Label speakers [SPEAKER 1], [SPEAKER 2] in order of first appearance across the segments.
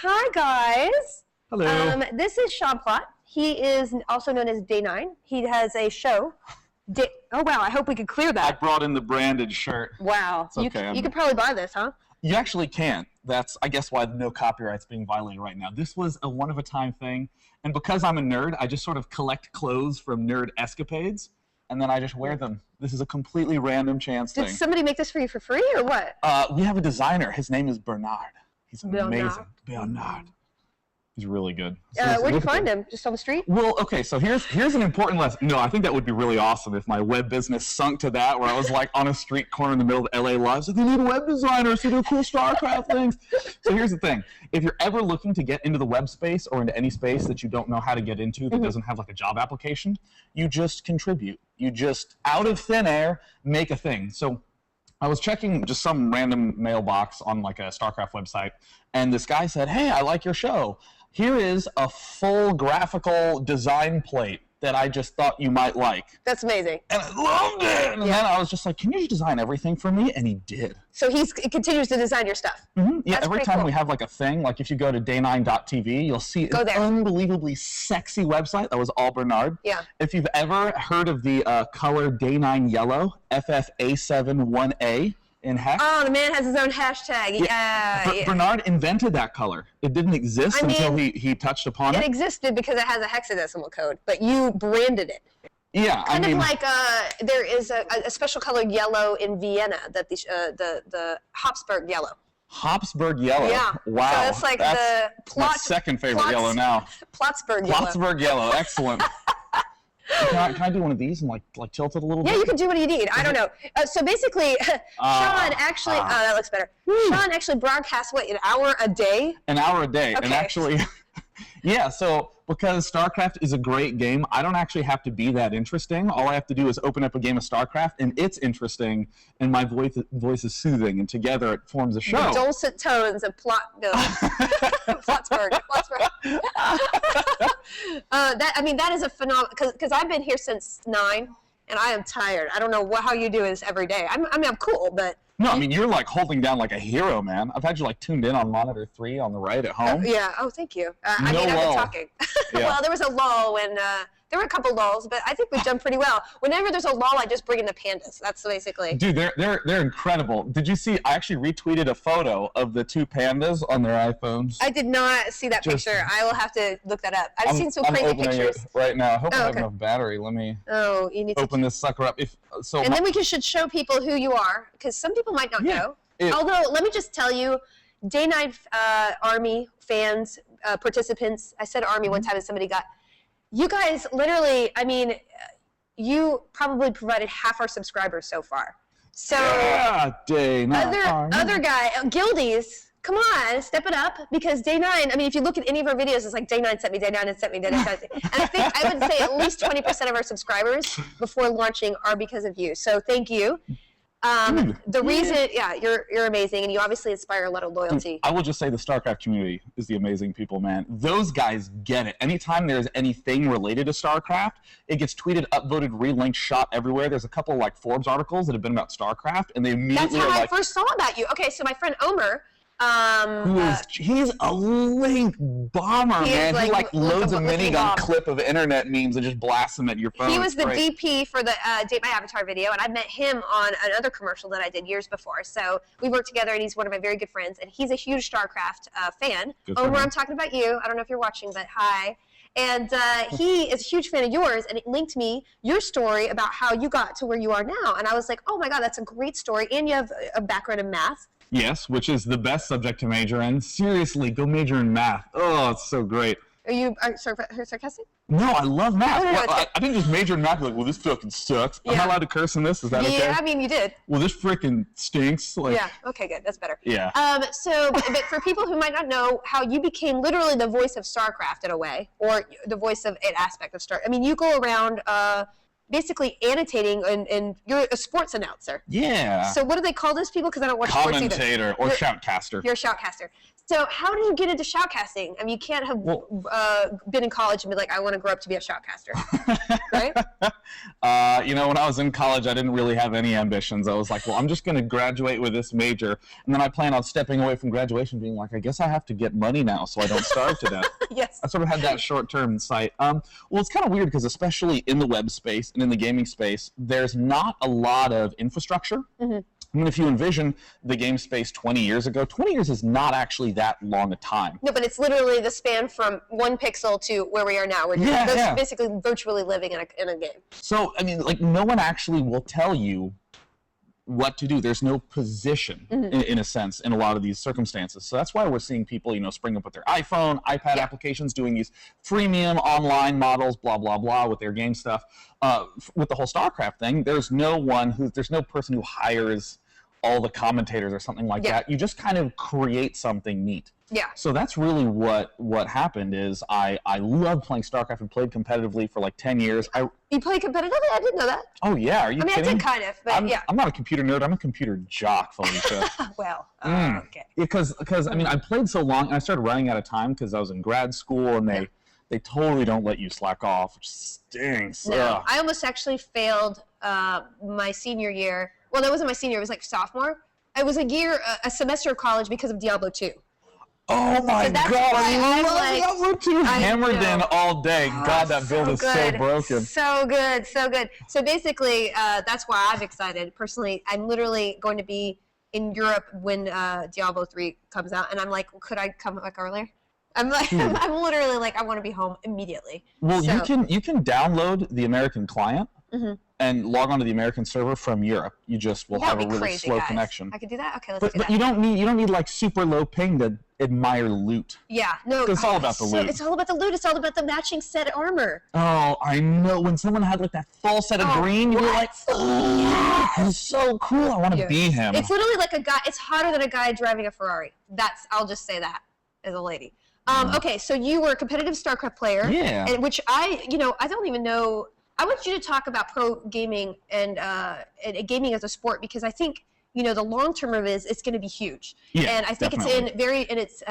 [SPEAKER 1] Hi, guys.
[SPEAKER 2] Hello.
[SPEAKER 1] This is Sean Plott. He is also known as Day 9. He has a show. Oh, wow. I hope we could clear that.
[SPEAKER 2] I brought in the branded shirt.
[SPEAKER 1] Wow.
[SPEAKER 2] It's okay.
[SPEAKER 1] You could probably buy this, huh?
[SPEAKER 2] You actually can't. That's, I guess, why no copyright's being violated right now. This was a one-of-a-time thing. And because I'm a nerd, I just sort of collect clothes from nerd escapades, and then I just wear them. This is a completely random chance thing.
[SPEAKER 1] Did somebody make this for you for free, or what?
[SPEAKER 2] We have a designer. His name is Bernard. He's amazing.
[SPEAKER 1] Bernard.
[SPEAKER 2] He's really good.
[SPEAKER 1] Where'd you find him? Just on the street?
[SPEAKER 2] Well, okay, so here's an important lesson. No, I think that would be really awesome if my web business sunk to that, where I was like on a street corner in the middle of LA Live, so they need web designers to do cool StarCraft things. So here's the thing. If you're ever looking to get into the web space or into any space that you don't know how to get into that doesn't have like a job application, you just contribute. You just, out of thin air, make a thing. So I was checking just some random mailbox on like a StarCraft website, and this guy said, hey, I like your show. Here is a full graphical design plate that I just thought you might like.
[SPEAKER 1] That's amazing.
[SPEAKER 2] And I loved it! And then I was just like, can you design everything for me? And he did.
[SPEAKER 1] So he continues to design your stuff?
[SPEAKER 2] Mm-hmm. Yeah,
[SPEAKER 1] That's
[SPEAKER 2] every time
[SPEAKER 1] cool.
[SPEAKER 2] we have like a thing, like if you go to day9.tv, you'll see an unbelievably sexy website. That was all Bernard.
[SPEAKER 1] Yeah.
[SPEAKER 2] If you've ever heard of the color Day9 Yellow, FFA71A, in hex.
[SPEAKER 1] Oh, the man has his own hashtag. Yeah.
[SPEAKER 2] Bernard invented that color. It didn't exist until he touched upon it.
[SPEAKER 1] It existed because it has a hexadecimal code, but you branded it.
[SPEAKER 2] Yeah,
[SPEAKER 1] kind of like there is a special colored yellow in Vienna that the Habsburg yellow.
[SPEAKER 2] Habsburg yellow.
[SPEAKER 1] Yeah.
[SPEAKER 2] Wow.
[SPEAKER 1] So it's like
[SPEAKER 2] that's
[SPEAKER 1] the Plott.
[SPEAKER 2] My second favorite yellow now.
[SPEAKER 1] Plattsburgh yellow.
[SPEAKER 2] Plattsburgh yellow. Excellent. Can I do one of these and like tilt it a little bit?
[SPEAKER 1] Yeah, you can do what you need. I don't know. So basically, Sean actually, that looks better. Sean actually broadcasts, what, an hour a day?
[SPEAKER 2] An hour a day.
[SPEAKER 1] Okay.
[SPEAKER 2] And actually, yeah, so because StarCraft is a great game, I don't actually have to be that interesting. All I have to do is open up a game of StarCraft, and it's interesting, and my voice is soothing, and together it forms a show.
[SPEAKER 1] The dulcet tones of Plattsburgh. That is a phenomenal, because I've been here since 9, and I am tired. I don't know how you do this every day. I'm cool, but...
[SPEAKER 2] No, I mean, you're like holding down like a hero, man. I've had you like tuned in on monitor 3 on the right at home.
[SPEAKER 1] Yeah, oh, thank you. I've
[SPEAKER 2] lull.
[SPEAKER 1] been talking.
[SPEAKER 2] Yeah.
[SPEAKER 1] Well, there was a lull when... there were a couple lulls, but I think we've done pretty well. Whenever there's a lull, I just bring in the pandas. That's basically...
[SPEAKER 2] Dude, they're incredible. Did you see? I actually retweeted a photo of the 2 pandas on their iPhones.
[SPEAKER 1] I did not see that picture. I will have to look that up. I've seen some crazy pictures.
[SPEAKER 2] It right now. I hope I have enough battery. Let me
[SPEAKER 1] you need to
[SPEAKER 2] open this sucker up.
[SPEAKER 1] And then we should show people who you are, because some people might not know. Although, let me just tell you, Day 9 Army fans, participants, I said Army one time and somebody got... You guys, literally, I mean, you probably provided half our subscribers so far. So,
[SPEAKER 2] yeah, Day 9.
[SPEAKER 1] Other guy, Guildies, come on, step it up, because Day 9, I mean, if you look at any of our videos, it's like Day 9 sent me, Day 9 sent me, Day 9 sent me. And I think I would say at least 20% of our subscribers before launching are because of you. So thank you. The reason, you're amazing, and you obviously inspire a lot of loyalty.
[SPEAKER 2] Dude, I will just say the StarCraft community is the amazing people, man. Those guys get it. Anytime there's anything related to StarCraft, it gets tweeted, upvoted, relinked, shot everywhere. There's a couple like Forbes articles that have been about StarCraft, and they immediately
[SPEAKER 1] That's how I first saw about you. Okay, so my friend Omer,
[SPEAKER 2] he's a link bomber, man. He like loads a minigun clip of internet memes and just blasts them at your phone.
[SPEAKER 1] He was the DP for the Date My Avatar video, and I met him on another commercial that I did years before. So we worked together, and he's one of my very good friends, and he's a huge StarCraft fan. Omer, I'm talking about you. I don't know if you're watching, but hi. And he is a huge fan of yours, and it linked me your story about how you got to where you are now. And I was like, oh my God, that's a great story, and you have a background in math.
[SPEAKER 2] Yes, which is the best subject to major in. Seriously, go major in math. Oh, it's so great.
[SPEAKER 1] Are you sarcastic?
[SPEAKER 2] No, I love math.
[SPEAKER 1] No,
[SPEAKER 2] I didn't just major in math. Like, well, this fucking sucks.
[SPEAKER 1] Yeah.
[SPEAKER 2] Am I allowed to curse in this? Is that okay?
[SPEAKER 1] Yeah, I mean, you did.
[SPEAKER 2] Well, this freaking stinks. Like,
[SPEAKER 1] yeah. Okay, good. That's better.
[SPEAKER 2] Yeah.
[SPEAKER 1] But for people who might not know how you became literally the voice of StarCraft in a way, or the voice of an aspect of Star. I mean, you go around basically annotating, and you're a sports announcer.
[SPEAKER 2] Yeah.
[SPEAKER 1] So what do they call those people? Because I don't watch sports either.
[SPEAKER 2] Commentator or shoutcaster.
[SPEAKER 1] You're a shoutcaster. So how did you get into shoutcasting? I mean, you can't have been in college and be like, I want to grow up to be a shoutcaster, right?
[SPEAKER 2] You know, when I was in college, I didn't really have any ambitions. I was like, well, I'm just going to graduate with this major. And then I plan on stepping away from graduation being like, I guess I have to get money now so I don't starve to death.
[SPEAKER 1] Yes.
[SPEAKER 2] I sort of had that short-term sight. Well, it's kind of weird because especially in the web space and in the gaming space, there's not a lot of infrastructure. Mm-hmm. I mean, if you envision the game space 20 years ago, 20 years is not actually that long a time.
[SPEAKER 1] No, but it's literally the span from 1 pixel to where we are now. We're basically virtually living in a game.
[SPEAKER 2] So, I mean, like, no one actually will tell you what to do. There's no position, in a sense, in a lot of these circumstances. So that's why we're seeing people, you know, spring up with their iPhone, iPad applications, doing these freemium online models, blah, blah, blah, with their game stuff. With the whole StarCraft thing, there's no person who hires all the commentators or something like that. You just kind of create something neat.
[SPEAKER 1] Yeah.
[SPEAKER 2] So that's really what happened is I love playing StarCraft and played competitively for like 10 years.
[SPEAKER 1] You play competitively? I didn't know that.
[SPEAKER 2] Oh, yeah. Are you kidding?
[SPEAKER 1] I did kind of, but
[SPEAKER 2] I'm not a computer nerd. I'm a computer jock, Felicia.
[SPEAKER 1] Well, okay.
[SPEAKER 2] Because I mean, I played so long, and I started running out of time because I was in grad school, and they totally don't let you slack off, which stinks.
[SPEAKER 1] No,
[SPEAKER 2] Ugh.
[SPEAKER 1] I almost actually failed my senior year. Well, that wasn't my senior. It was like sophomore. It was a semester of college because of Diablo 2.
[SPEAKER 2] Oh my God, I love Diablo 2. Hammered in all day. God, that build is so broken.
[SPEAKER 1] So good, so good. So basically, that's why I'm excited. Personally, I'm literally going to be in Europe when Diablo 3 comes out, and I'm like, could I come like earlier? I'm like, I'm literally like, I want to be home immediately.
[SPEAKER 2] Well, you can download the American client and log onto the American server from Europe. You just will have a really slow connection.
[SPEAKER 1] I could do that. Okay, let's do that.
[SPEAKER 2] But you don't need like super low ping to admire loot.
[SPEAKER 1] Yeah, no.
[SPEAKER 2] It's all about the loot.
[SPEAKER 1] It's all about the loot. It's all about the matching set armor.
[SPEAKER 2] Oh, I know. When someone had like that full set of green, you were like, oh, that's so cool. I want to be him.
[SPEAKER 1] It's literally like a guy. It's hotter than a guy driving a Ferrari. I'll just say that as a lady. Okay, so you were a competitive StarCraft player.
[SPEAKER 2] Yeah.
[SPEAKER 1] And which I don't even know. I want you to talk about pro gaming and gaming as a sport, because I think, you know, the long term of it is it's going to be huge.
[SPEAKER 2] Yeah,
[SPEAKER 1] and I think it's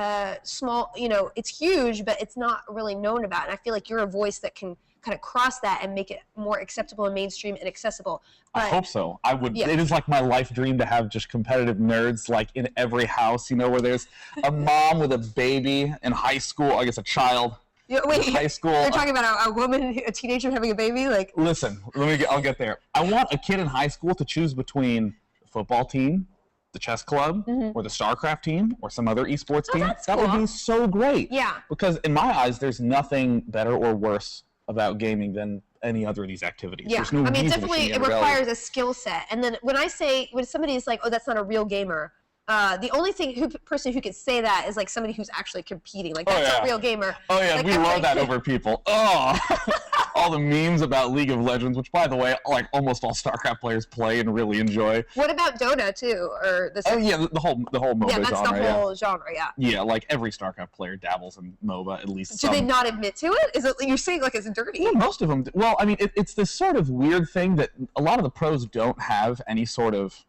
[SPEAKER 1] small, you know, it's huge, but it's not really known about. And I feel like you're a voice that can kind of cross that and make it more acceptable and mainstream and accessible. But,
[SPEAKER 2] I hope so. I would.
[SPEAKER 1] Yeah.
[SPEAKER 2] It is like my life dream to have just competitive nerds like in every house, you know, where there's a mom with a baby in high school, I guess a child.
[SPEAKER 1] Wait,
[SPEAKER 2] high school.
[SPEAKER 1] You're talking about a woman, a teenager having a baby? Like,
[SPEAKER 2] listen, I'll get there. I want a kid in high school to choose between the football team, the chess club, or the StarCraft team, or some other esports team. That would be so great.
[SPEAKER 1] Yeah.
[SPEAKER 2] Because in my eyes, there's nothing better or worse about gaming than any other of these activities.
[SPEAKER 1] Yeah.
[SPEAKER 2] No
[SPEAKER 1] I mean, definitely it requires a skill set. And then when somebody is like, oh, that's not a real gamer, the only person who could say that is like somebody who's actually competing. Like, that's a real gamer.
[SPEAKER 2] Oh, yeah,
[SPEAKER 1] like,
[SPEAKER 2] we love that over people. Oh, all the memes about League of Legends, which, by the way, like almost all StarCraft players play and really enjoy.
[SPEAKER 1] What about Dota, too? Or the
[SPEAKER 2] the whole MOBA genre.
[SPEAKER 1] Yeah, that's the whole genre, yeah.
[SPEAKER 2] Yeah, like every StarCraft player dabbles in MOBA, at least
[SPEAKER 1] Do they not admit to it? Is it you're saying like it's dirty?
[SPEAKER 2] Yeah, most of them do. Well, I mean, it's this sort of weird thing that a lot of the pros don't have any sort of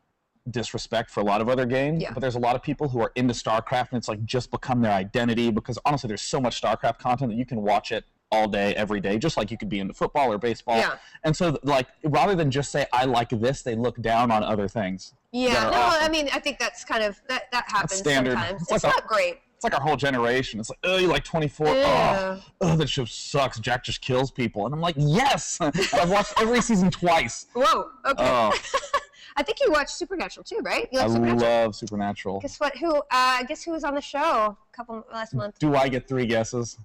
[SPEAKER 2] disrespect for a lot of other games, but there's a lot of people who are into StarCraft and it's like just become their identity, because honestly there's so much StarCraft content that you can watch it all day, every day, just like you could be into football or baseball. Yeah. And so, like, rather than just say, I like this, they look down on other things.
[SPEAKER 1] Yeah, no, awesome. I mean, I think that's kind of, that happens sometimes. It's not great.
[SPEAKER 2] It's like our whole generation. It's like, oh, you like 24?
[SPEAKER 1] Yeah.
[SPEAKER 2] Oh, that show sucks. Jack just kills people. And I'm like, yes! I've watched every season twice.
[SPEAKER 1] Whoa, okay. I think you watched Supernatural too, right? You
[SPEAKER 2] like Supernatural? Love Supernatural.
[SPEAKER 1] Guess what? Guess who was on the show last month?
[SPEAKER 2] Do I get 3 guesses?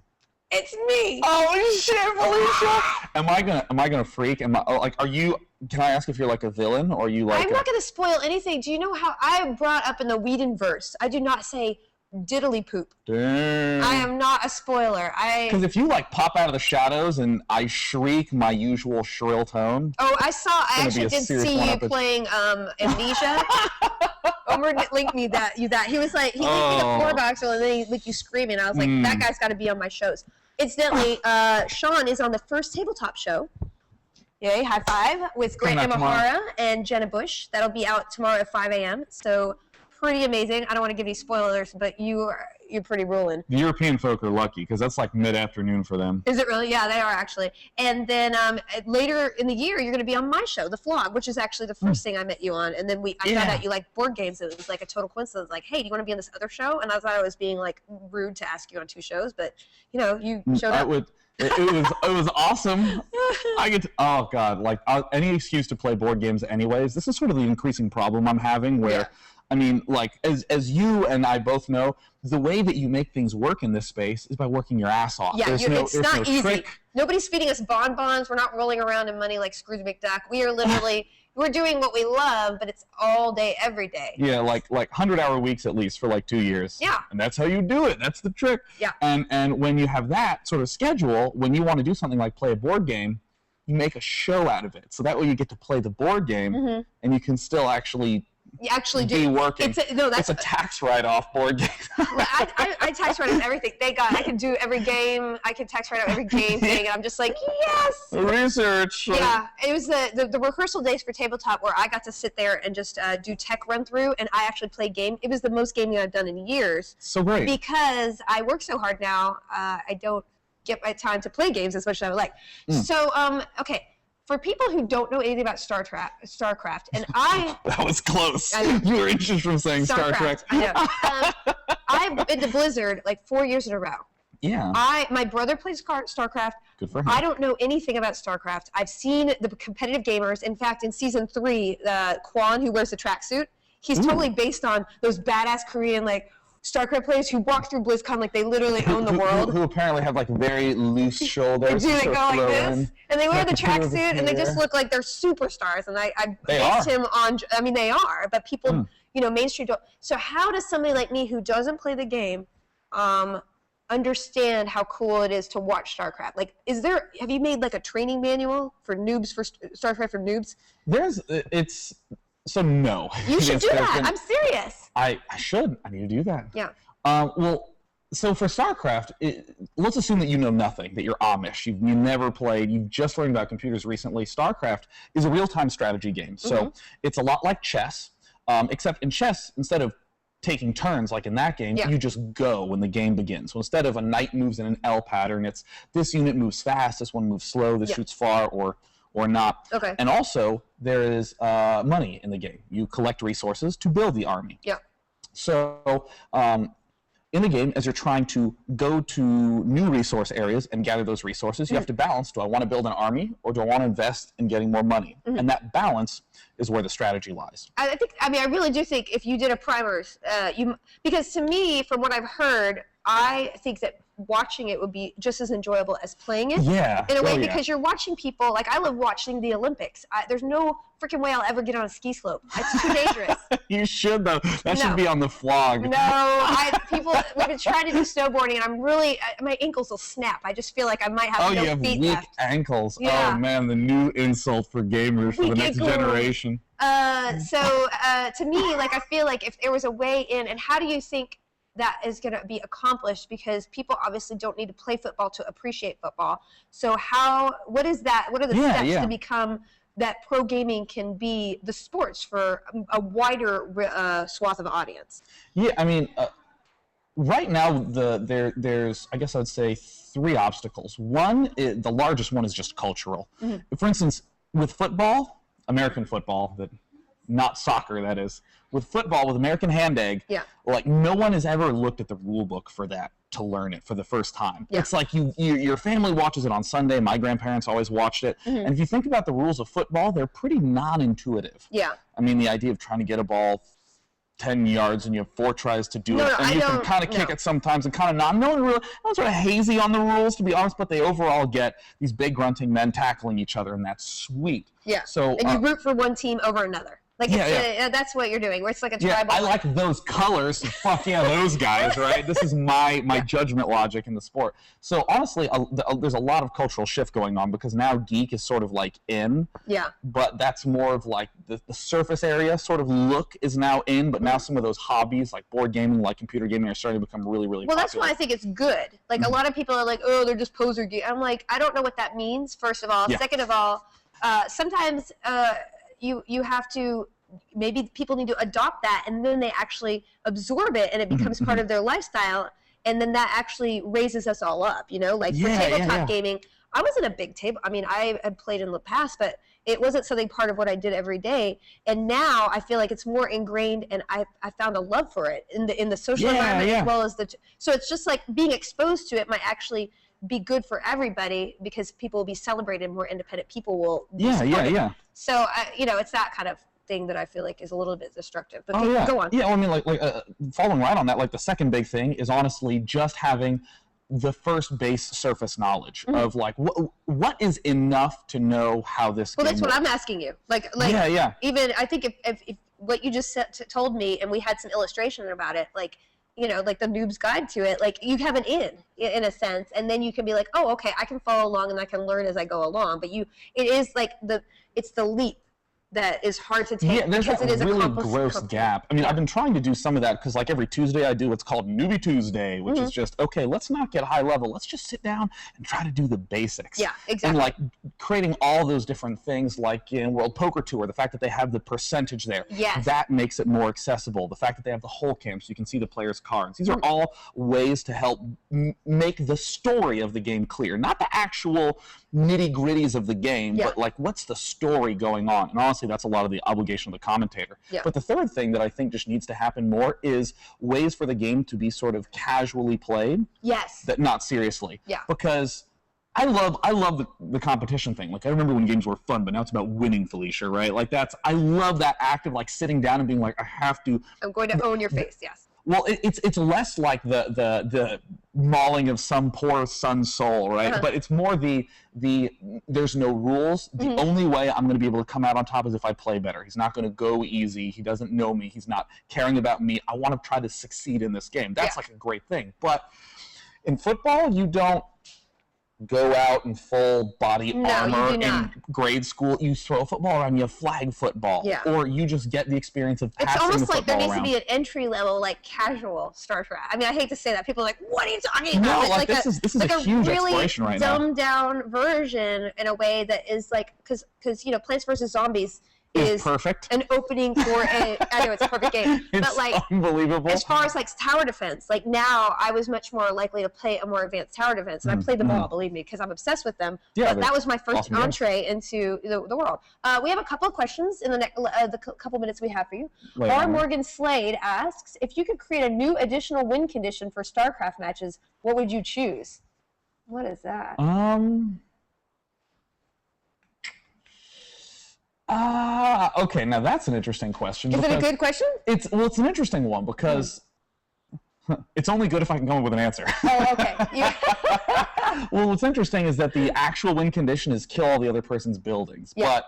[SPEAKER 1] It's me.
[SPEAKER 2] Oh shit, Felicia! Am I gonna freak? Can I ask if you're like a villain, or are you like?
[SPEAKER 1] I'm not gonna spoil anything. Do you know how I brought up in the Whedonverse? I do not say diddly poop.
[SPEAKER 2] Damn.
[SPEAKER 1] I am not a spoiler.
[SPEAKER 2] Because if you like pop out of the shadows and I shriek my usual shrill tone.
[SPEAKER 1] Oh, I actually did see you playing Amnesia. Omer linked me that. He was like, he linked me the 4-box, and then he linked you screaming. I was like, that guy's got to be on my shows. Incidentally, Sean is on the first tabletop show. Yay, high five with Grant Imahara and Jenna Bush. That'll be out tomorrow at 5 a.m. So pretty amazing. I don't want to give you spoilers, but you're pretty rolling.
[SPEAKER 2] The European folk are lucky because that's like mid-afternoon for them.
[SPEAKER 1] Is it really? Yeah, they are actually. And then later in the year, you're going to be on my show, The Flog, which is actually the first thing I met you on. And then I found out you like board games. It was like a total coincidence. Like, hey, do you want to be on this other show? And I thought I was being like rude to ask you on 2 shows, but you showed up.
[SPEAKER 2] It was awesome. Oh God, like any excuse to play board games anyways. This is sort of the increasing problem I'm having where, I mean, like as you and I both know, the way that you make things work in this space is by working your ass off.
[SPEAKER 1] Yeah, it's not easy.
[SPEAKER 2] Trick.
[SPEAKER 1] Nobody's feeding us bonbons. We're not rolling around in money like Scrooge McDuck. We are literally we're doing what we love, but it's all day, every day.
[SPEAKER 2] Yeah, like 100-hour weeks at least for like 2 years.
[SPEAKER 1] Yeah.
[SPEAKER 2] And that's how you do it. That's the trick.
[SPEAKER 1] Yeah.
[SPEAKER 2] And when you have that sort of schedule, when you want to do something like play a board game, you make a show out of it. So that way you get to play the board game, and you can still actually be working. It's a tax write-off board game.
[SPEAKER 1] I tax write off everything. Thank God I can do every game. I can tax write off every game thing, and I'm just like, yes.
[SPEAKER 2] Research.
[SPEAKER 1] Yeah, it was the rehearsal days for tabletop where I got to sit there and just do tech run through, and I actually played game. It was the most gaming I've done in years.
[SPEAKER 2] So great.
[SPEAKER 1] Because I work so hard now, I don't get my time to play games as much as I would like. So okay. For people who don't know anything about StarCraft, and
[SPEAKER 2] that was close. You were inches from saying Star Trek.
[SPEAKER 1] I know. I've been to Blizzard like 4 years in a row.
[SPEAKER 2] Yeah.
[SPEAKER 1] My brother plays StarCraft.
[SPEAKER 2] Good for him.
[SPEAKER 1] I don't know anything about StarCraft. I've seen the competitive gamers. In fact, in season 3, Quan, who wears the tracksuit, he's totally based on those badass Korean StarCraft players who walk through BlizzCon like they literally own the world.
[SPEAKER 2] Who apparently have like very loose shoulders.
[SPEAKER 1] They go like this, and they wear the tracksuit, and they just look like they're superstars. And I based him on. I mean, they are, but people, mainstream don't. So how does somebody like me who doesn't play the game, understand how cool it is to watch StarCraft? Like, have you made like a training manual for noobs for StarCraft for noobs?
[SPEAKER 2] So no.
[SPEAKER 1] You should do that. I'm serious.
[SPEAKER 2] I should. I need to do that.
[SPEAKER 1] Yeah.
[SPEAKER 2] So for StarCraft, let's assume that you know nothing, that you're Amish, you never played, you've just learned about computers recently. StarCraft is a real-time strategy game. So it's a lot like chess, except in chess, instead of taking turns like in that game, you just go when the game begins. So instead of a knight moves in an L pattern, it's this unit moves fast, this one moves slow, this shoots far, or not.
[SPEAKER 1] Okay.
[SPEAKER 2] And also, there is money in the game. You collect resources to build the army.
[SPEAKER 1] Yeah.
[SPEAKER 2] So in the game, as you're trying to go to new resource areas and gather those resources, you have to balance, do I want to build an army or do I want to invest in getting more money? And that balance is where the strategy lies.
[SPEAKER 1] I really do think if you did a primers, because to me, from what I've heard, I think that watching it would be just as enjoyable as playing it.
[SPEAKER 2] Yeah.
[SPEAKER 1] In a way, because you're watching people, like I love watching the Olympics. There's no freaking way I'll ever get on a ski slope. It's too dangerous.
[SPEAKER 2] You should though. That should be on the flog.
[SPEAKER 1] No, we've been trying to do snowboarding and I'm really, my ankles will snap. I just feel like I might have no
[SPEAKER 2] you have
[SPEAKER 1] feet
[SPEAKER 2] weak
[SPEAKER 1] left.
[SPEAKER 2] ankles.
[SPEAKER 1] Yeah.
[SPEAKER 2] Oh man, the new insult for gamers for the next generation.
[SPEAKER 1] So to me, like I feel like if there was a way in, and how do you think that is going to be accomplished? Because people obviously don't need to play football to appreciate football. So what is that? What are the steps to become that pro gaming can be the sports for a wider swath of audience?
[SPEAKER 2] Yeah, I mean, right now there's I guess I would say 3 obstacles. One, the largest one is just cultural. For instance, with football, American football, not soccer, that is. With football, with American Hand Egg, like no one has ever looked at the rule book for that to learn it for the first time. It's like your family watches it on Sunday. My grandparents always watched it. And if you think about the rules of football, they're pretty non-intuitive.
[SPEAKER 1] Yeah.
[SPEAKER 2] I mean, the idea of trying to get a ball 10 yards and you have 4 tries to do it. And you can kind of kick it sometimes and kind of not. No one's sort of hazy on the rules, to be honest, but they overall get these big grunting men tackling each other, and that's sweet.
[SPEAKER 1] Yeah.
[SPEAKER 2] So,
[SPEAKER 1] and you root for one team over another. Like that's what you're doing. Where it's like a tribal.
[SPEAKER 2] I like those colors. Fuck yeah, those guys, right? This is my judgment logic in the sport. So honestly, there's a lot of cultural shift going on because now Geek is sort of like in. Yeah. But that's more of like the surface area sort of look is now in, but now some of those hobbies like board gaming, like computer gaming, are starting to become really, really popular.
[SPEAKER 1] Well, that's why I think it's good. Like a lot of people are like, oh, they're just poser geek. I'm like, I don't know what that means. First of all, second of all. sometimes you have to, maybe people need to adopt that, and then they actually absorb it, and it becomes part of their lifestyle, and then that actually raises us all up, like for tabletop gaming. I wasn't a big table. I mean, I had played in the past, but it wasn't something part of what I did every day. And now I feel like it's more ingrained, and I found a love for it in the social environment as well as so it's just like being exposed to it might actually be good for everybody, because people will be celebrated, more independent people will be supported. So it's that kind of thing that I feel like is a little bit destructive. But go on.
[SPEAKER 2] Yeah, well, I mean, like following right on that, like the second big thing is honestly just having the first base surface knowledge of like what is enough to know how this game
[SPEAKER 1] that's what
[SPEAKER 2] works.
[SPEAKER 1] I'm asking you. Like even I think if what you just told me, and we had some illustration about it, like like the noob's guide to it, like you have an in a sense, and then you can be like, oh, okay, I can follow along and I can learn as I go along. But it is like it's the leap that is hard to take,
[SPEAKER 2] there's
[SPEAKER 1] because
[SPEAKER 2] that
[SPEAKER 1] it is
[SPEAKER 2] really
[SPEAKER 1] a
[SPEAKER 2] gross gap. I mean, I've been trying to do some of that, because like every Tuesday I do what's called Newbie Tuesday, which is just, okay, let's not get high level. Let's just sit down and try to do the basics.
[SPEAKER 1] Yeah, exactly.
[SPEAKER 2] And like creating all those different things, like in World Poker Tour, the fact that they have the percentage there, that makes it more accessible. The fact that they have the whole cam so you can see the player's cards. These are all ways to help make the story of the game clear. Not the actual nitty-gritties of the game, but like what's the story going on. And honestly, that's a lot of the obligation of the commentator. But the third thing that I think just needs to happen more is ways for the game to be sort of casually played. That not seriously. Because I love the competition thing. Like, I remember when games were fun, but now it's about winning, Felicia, right? Like, I love that act of like sitting down and being like, I'm going to own your face. Well, it's less like the mauling of some poor son's soul, right? But it's more the there's no rules. The only way I'm going to be able to come out on top is if I play better. He's not going to go easy. He doesn't know me. He's not caring about me. I want to try to succeed in this game. That's like a great thing. But in football, you don't go out in full body armor in grade school. You throw a football around, you have flag football, or you just get the experience of passing the football around. It's almost like there needs to be an entry level, like casual StarCraft. I mean, I hate to say that. People are like, "What are you talking about?" No, like this is like a huge really exploration right now. Dumbed down version in a way that is like, because Plants vs. Zombies is perfect. An opening for I know it's a perfect game, but like unbelievable. As far as like tower defense, like now I was much more likely to play a more advanced tower defense, and I played them all, believe me, because I'm obsessed with them. But that was my first entree into the world. We have a couple of questions in the next couple minutes we have for you. R. Morgan Slade asks, if you could create a new additional win condition for StarCraft matches, what would you choose? What is that? Okay, now that's an interesting question. Is it a good question? It's an interesting one, because it's only good if I can come up with an answer. Oh, okay. Well, what's interesting is that the actual win condition is kill all the other person's buildings, but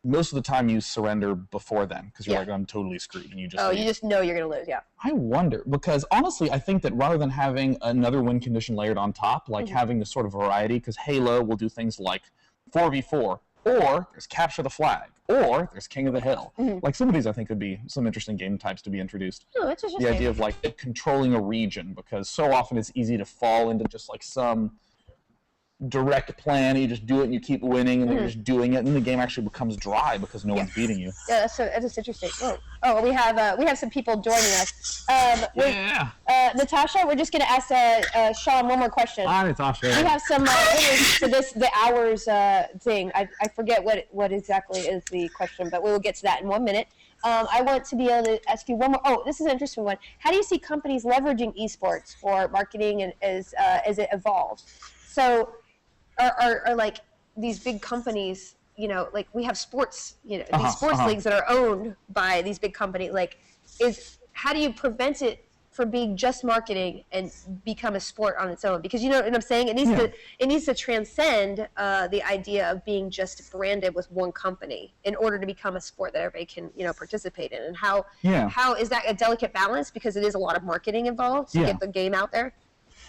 [SPEAKER 2] most of the time you surrender before then, because you're like, I'm totally screwed, and you just leave. You just know you're going to lose, I wonder, because honestly, I think that rather than having another win condition layered on top, like having this sort of variety, because Halo will do things like 4v4, or there's capture the flag, or there's king of the hill. Like, some of these I think could be some interesting game types to be introduced. Oh, that's interesting. The idea of like controlling a region, because so often it's easy to fall into just like some direct plan. You just do it and you keep winning, and then you're just doing it, and the game actually becomes dry because no one's beating you. Yeah, that's interesting. Oh, we have some people joining us. Natasha, we're just going to ask Sean one more question. Hi, Natasha. We have some for the hours thing. I forget what exactly is the question, but we will get to that in 1 minute. I want to be able to ask you one more. Oh, this is an interesting one. How do you see companies leveraging esports for marketing and as it evolves? So, are like these big companies, like we have sports, these sports leagues that are owned by these big companies. Like, how do you prevent it from being just marketing and become a sport on its own? Because you know what I'm saying? It needs to transcend the idea of being just branded with one company in order to become a sport that everybody can participate in. And how is that a delicate balance? Because it is a lot of marketing involved to get the game out there.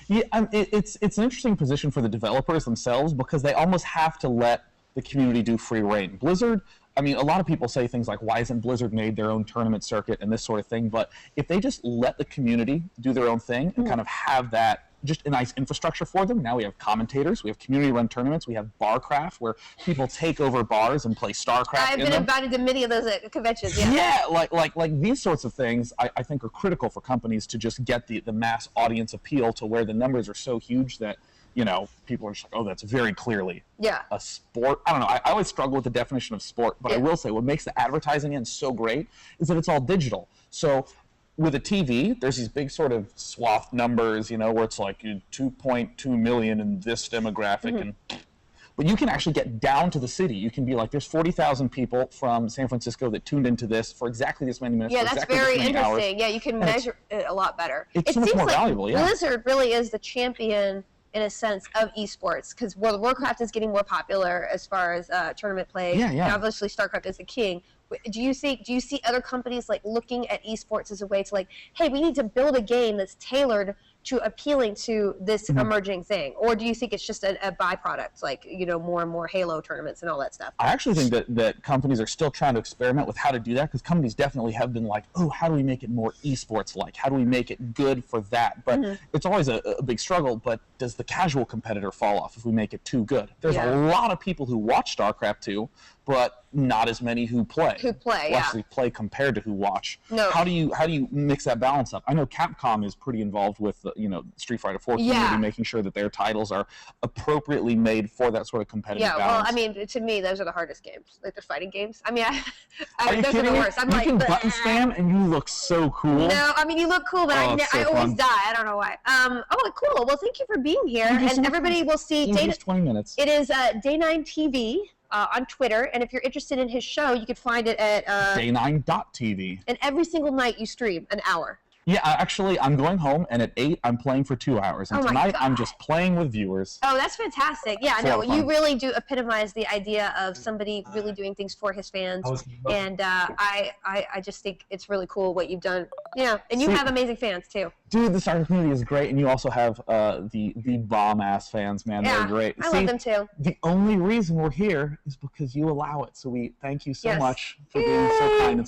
[SPEAKER 2] Yeah, it's an interesting position for the developers themselves, because they almost have to let the community do free reign. Blizzard, I mean, a lot of people say things like, why isn't Blizzard made their own tournament circuit and this sort of thing? But if they just let the community do their own thing and kind of have that just a nice infrastructure for them. Now we have commentators, we have community-run tournaments, we have Barcraft, where people take over bars and play StarCraft.
[SPEAKER 1] I've been invited to many of those at conventions. Yeah,
[SPEAKER 2] like these sorts of things, I think are critical for companies to just get the mass audience appeal to where the numbers are so huge that, you know, people are just like, oh, that's very clearly a sport. I don't know. I always struggle with the definition of sport, but I will say what makes the advertising end so great is that it's all digital. So with a TV, there's these big sort of swath numbers, you know, where it's like 2.2 million in this demographic, but you can actually get down to the city. You can be like, there's 40,000 people from San Francisco that tuned into this for exactly this many minutes.
[SPEAKER 1] Yeah,
[SPEAKER 2] for
[SPEAKER 1] that's
[SPEAKER 2] exactly
[SPEAKER 1] very
[SPEAKER 2] this many hours.
[SPEAKER 1] interesting. Yeah, you can measure it a lot better.
[SPEAKER 2] It's
[SPEAKER 1] it
[SPEAKER 2] so much
[SPEAKER 1] seems
[SPEAKER 2] more
[SPEAKER 1] like
[SPEAKER 2] valuable,
[SPEAKER 1] Blizzard really is the champion, in a sense, of esports, because World of Warcraft is getting more popular as far as tournament play.
[SPEAKER 2] Yeah.
[SPEAKER 1] And obviously, StarCraft is the king. Do you see other companies like looking at esports as a way to like, hey, we need to build a game that's tailored to appealing to this emerging thing? Or do you think it's just a byproduct, like, you know, more and more Halo tournaments and all that stuff?
[SPEAKER 2] I actually think that companies are still trying to experiment with how to do that, because companies definitely have been like, oh, how do we make it more esports-like? How do we make it good for that? But it's always a big struggle, but does the casual competitor fall off if we make it too good? There's a lot of people who watch StarCraft 2, but not as many who play. Actually play compared to who watch.
[SPEAKER 1] No.
[SPEAKER 2] How do you mix that balance up? I know Capcom is pretty involved with the, you know, Street Fighter 4 community, making sure that their titles are appropriately made for that sort of competitive balance.
[SPEAKER 1] Well, I mean, to me, those are the hardest games, like the fighting games. I mean,
[SPEAKER 2] are you
[SPEAKER 1] those
[SPEAKER 2] kidding
[SPEAKER 1] are the
[SPEAKER 2] me?
[SPEAKER 1] worst. I'm
[SPEAKER 2] you
[SPEAKER 1] like,
[SPEAKER 2] can button spam and you look so cool.
[SPEAKER 1] No, I mean, you look cool, but I always die. I don't know why. Cool. Well, thank you for being here, and everybody will see.
[SPEAKER 2] Just 20 minutes.
[SPEAKER 1] It is Day9 TV. On Twitter, and if you're interested in his show, you can find it at
[SPEAKER 2] day9.tv.
[SPEAKER 1] And every single night you stream an hour.
[SPEAKER 2] Yeah, actually, I'm going home, and at 8, I'm playing for 2 hours. And tonight, I'm just playing with viewers.
[SPEAKER 1] Oh, that's fantastic. Yeah, no, you really do epitomize the idea of somebody really doing things for his fans. And I just think it's really cool what you've done. Yeah, and you have amazing fans, too.
[SPEAKER 2] Dude, the StarCraft community is great, and you also have the bomb-ass fans, man. They're great.
[SPEAKER 1] I love them, too.
[SPEAKER 2] The only reason we're here is because you allow it. So we thank you so much for being so kind and